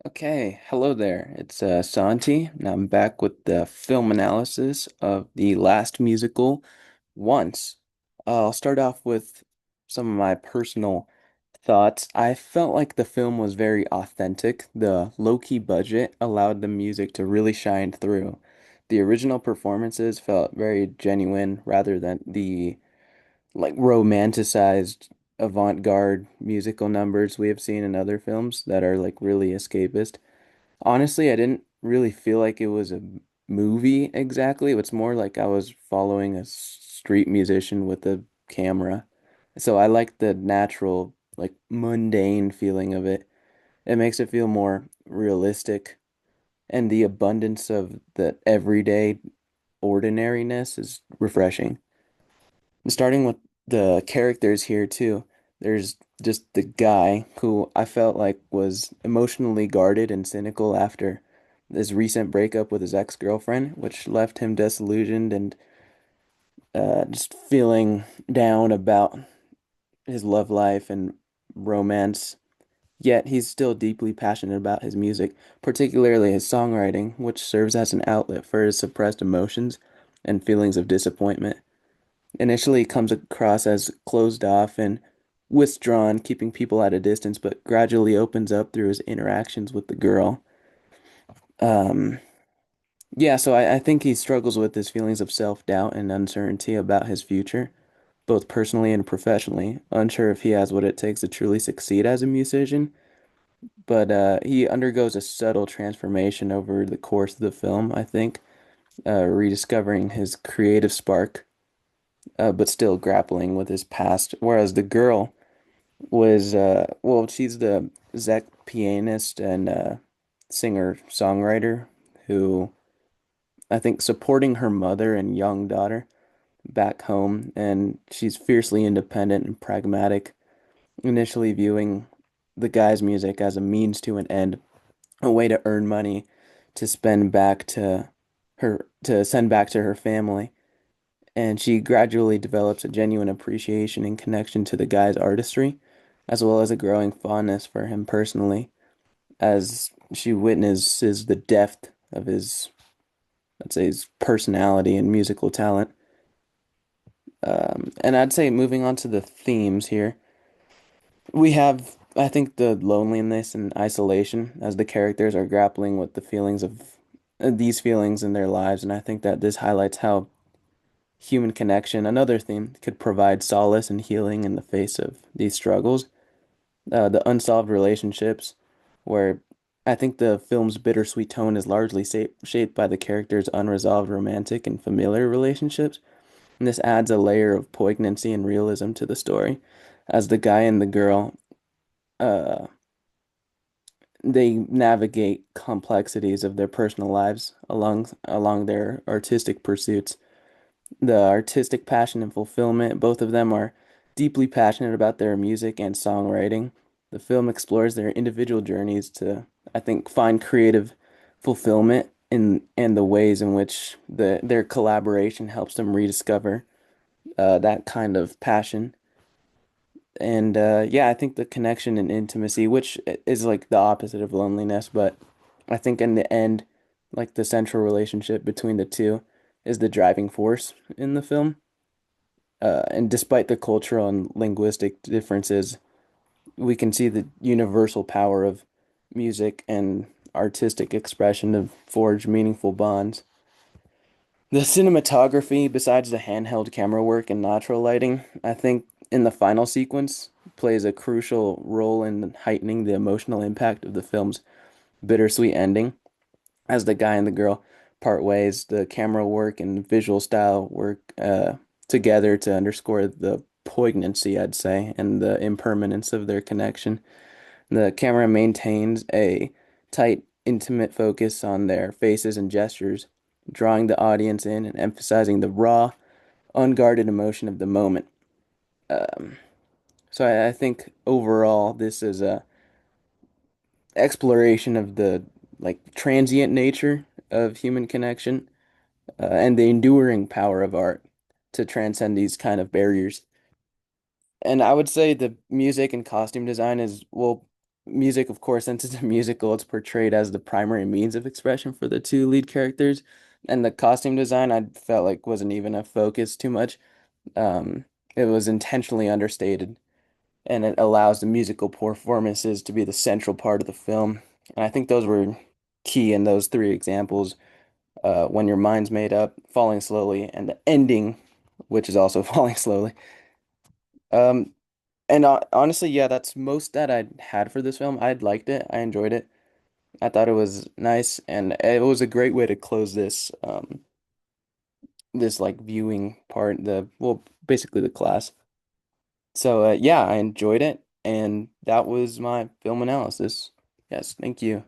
Okay, hello there. It's Santi, and I'm back with the film analysis of the last musical, Once. I'll start off with some of my personal thoughts. I felt like the film was very authentic. The low-key budget allowed the music to really shine through. The original performances felt very genuine rather than the romanticized avant-garde musical numbers we have seen in other films that are like really escapist. Honestly, I didn't really feel like it was a movie exactly. It's more like I was following a street musician with a camera. So I like the natural, like mundane feeling of it. It makes it feel more realistic, and the abundance of the everyday ordinariness is refreshing. And starting with the characters here too, there's just the guy who I felt like was emotionally guarded and cynical after his recent breakup with his ex-girlfriend, which left him disillusioned and just feeling down about his love life and romance. Yet he's still deeply passionate about his music, particularly his songwriting, which serves as an outlet for his suppressed emotions and feelings of disappointment. Initially, he comes across as closed off and withdrawn, keeping people at a distance, but gradually opens up through his interactions with the girl. Um, yeah, so I think he struggles with his feelings of self-doubt and uncertainty about his future, both personally and professionally, unsure if he has what it takes to truly succeed as a musician. But he undergoes a subtle transformation over the course of the film, I think, rediscovering his creative spark, but still grappling with his past. Whereas the girl was well, she's the Czech pianist and singer-songwriter who I think supporting her mother and young daughter back home, and she's fiercely independent and pragmatic, initially viewing the guy's music as a means to an end, a way to earn money to spend back to to send back to her family. And she gradually develops a genuine appreciation and connection to the guy's artistry, as well as a growing fondness for him personally, as she witnesses the depth of his, let's say, his personality and musical talent. And I'd say moving on to the themes here, we have, I think, the loneliness and isolation as the characters are grappling with the feelings of these feelings in their lives, and I think that this highlights how human connection, another theme, could provide solace and healing in the face of these struggles. The unsolved relationships, where I think the film's bittersweet tone is largely shaped by the characters' unresolved romantic and familiar relationships. And this adds a layer of poignancy and realism to the story, as the guy and the girl, uh, they navigate complexities of their personal lives along their artistic pursuits. The artistic passion and fulfillment, both of them are deeply passionate about their music and songwriting. The film explores their individual journeys to, I think, find creative fulfillment in and the ways in which their collaboration helps them rediscover that kind of passion. And yeah, I think the connection and intimacy, which is like the opposite of loneliness, but I think in the end, like the central relationship between the two is the driving force in the film. And despite the cultural and linguistic differences, we can see the universal power of music and artistic expression to forge meaningful bonds. The cinematography, besides the handheld camera work and natural lighting, I think in the final sequence plays a crucial role in heightening the emotional impact of the film's bittersweet ending. As the guy and the girl part ways, the camera work and visual style work together to underscore the poignancy, I'd say, and the impermanence of their connection. The camera maintains a tight, intimate focus on their faces and gestures, drawing the audience in and emphasizing the raw, unguarded emotion of the moment. Um, so I think overall, this is a exploration of the like transient nature of human connection and the enduring power of art to transcend these kind of barriers. And I would say the music and costume design is, well, music, of course, since it's a musical, it's portrayed as the primary means of expression for the two lead characters. And the costume design, I felt like wasn't even a focus too much. Um, it was intentionally understated, and it allows the musical performances to be the central part of the film. And I think those were key in those three examples. When Your Mind's Made Up, Falling Slowly, and the ending, which is also Falling Slowly. Um, and honestly, yeah, that's most that I had for this film. I liked it. I enjoyed it. I thought it was nice, and it was a great way to close this like viewing part, the well, basically the class. So yeah, I enjoyed it, and that was my film analysis. Yes, thank you.